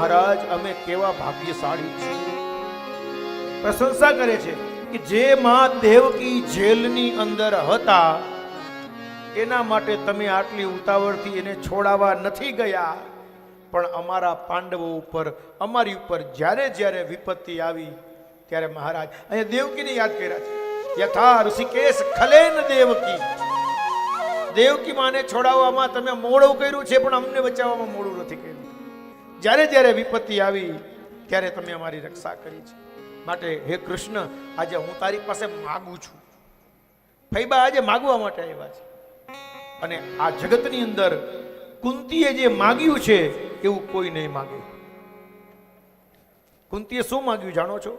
મહારાજ અમે કેવા ભાગ્યશાળી છીએ. પ્રશંસા કરે છે કે જે માં દેવકી જેલની અંદર હતા એના માટે તમે આટલી ઉતાવળથી એને છોડાવવા નથી ગયા, પણ અમારા પાંડવો ઉપર, અમારી ઉપર જ્યારે જ્યારે વિપત્તિ આવી ત્યારે મહારાજ અહીંયા દેવકીને યાદ કર્યા છે. યથા ઋષિકેશ ખલેન દેવકી, દેવકી માને છોડાવવામાં તમે મોડું કર્યું છે, પણ અમને બચાવવામાં મોડું નથી કર્યું. જ્યારે જ્યારે વિપત્તિ આવી ત્યારે તમે અમારી રક્ષા કરી છે. માટે હે કૃષ્ણ, આજે હું તારી પાસે માગું છું. ફૈબા આજે માગવા માટે આવ્યા છે, અને આ જગતની અંદર કુંતીએ જે માગ્યું છે એવું કોઈ નહીં માગે. કુંતીએ શું માગ્યું જાણો છો?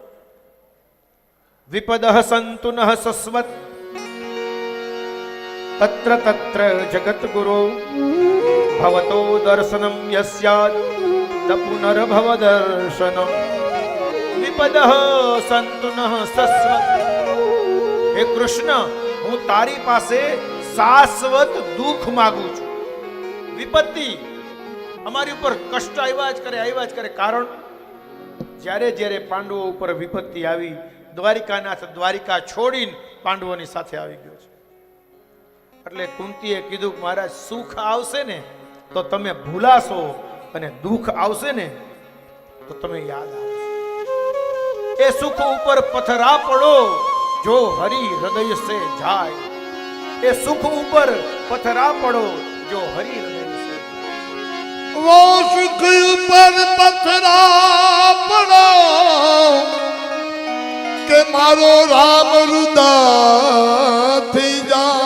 વિપદઃ સંતુ નઃ સસ્વત તત્ર તત્ર જગત ગુરો ભવતો દર્શનમ યસ્યાદ ન પુનર્ભવ દર્શનમ. વિપદઃ સંતુ નઃ સસ્વત. હે કૃષ્ણ, હું તારી પાસે શાશ્વત દુઃખ માંગુ છું. વિપત્તિ અમારી ઉપર કષ્ટ આવ્યા જ કરે. કારણ જ્યારે જ્યારે પાંડવો ઉપર વિપત્તિ આવી, દ્વારિકાનાથ દ્વારિકા છોડીને પાંડવોની સાથે આવી ગયો છે. એટલે કુંતીએ કીધું, મહારાજ સુખ આવશે ને તો તમે ભૂલાશો, અને દુઃખ આવશે ને તો તમે યાદ આવશો. એ સુખ ઉપર પથરા પડો જો હરિ હૃદય સે જાય. એ સુખ ઉપર પથરા પડો જો હરિ હૃદય સે. वो सुख पर पथरा पड़ो के मारो राम रुदा थी जाए.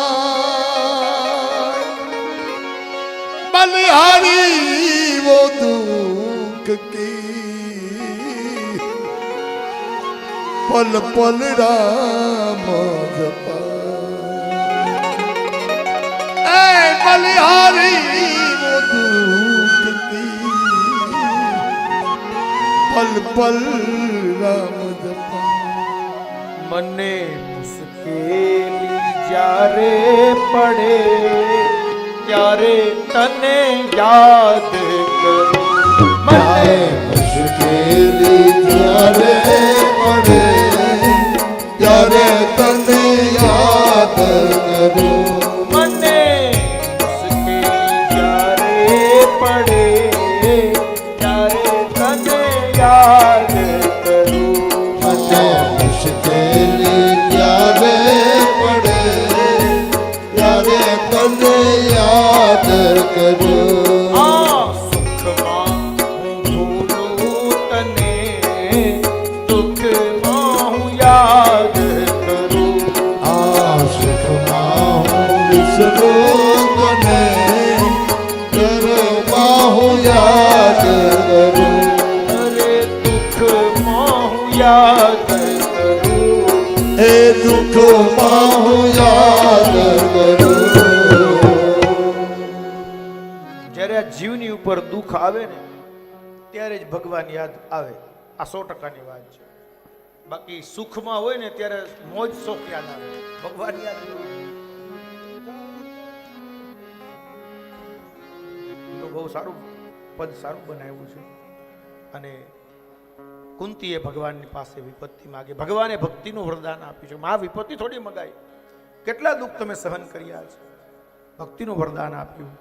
बलिहारी वो दुख की पल पल राम जपा. बलिहारी वो दुख की पल पल राम जपा. મને મુશ્કેલી જ્યારે પડે ત્યારે તને યાદ કરું. મને મુશ્કેલી જ્યારે પડે ત્યારે તને યાદ કરું. મને મુશ્કેલી જ્યારે પડે ત્યારે તને યાદ કરું. મને મુશ્કેલી જ્યારે પડે ત્યારે તને યાદ કરું. આ સુખમાં હું ભૂલું તને, દુઃખમાં હું યાદ કરું. આ સુખમાં હું વિસરું તને, દરમાં હું યાદ કરું. અરે દુઃખમાં હું યાદ કરું. એ દુઃખમાં હું યાદ કરું. જ્યારે આ જીવની ઉપર દુઃખ આવે ને ત્યારે જ ભગવાન યાદ આવે. આ 100%ની વાત છે. બાકી સુખમાં હોય ને ત્યારે મોજ શોખ યાદ આવે, ભગવાન યાદ ન આવે. તો બહુ સારું પદ, સારું બનાવ્યું છે. અને કુંતીએ ભગવાનની પાસે વિપત્તિ માગે, ભગવાને ભક્તિનું વરદાન આપ્યું છે. આ વિપત્તિ થોડી મગાઈ, કેટલા દુઃખ તમે સહન કર્યા છે, ભક્તિનું વરદાન આપ્યું.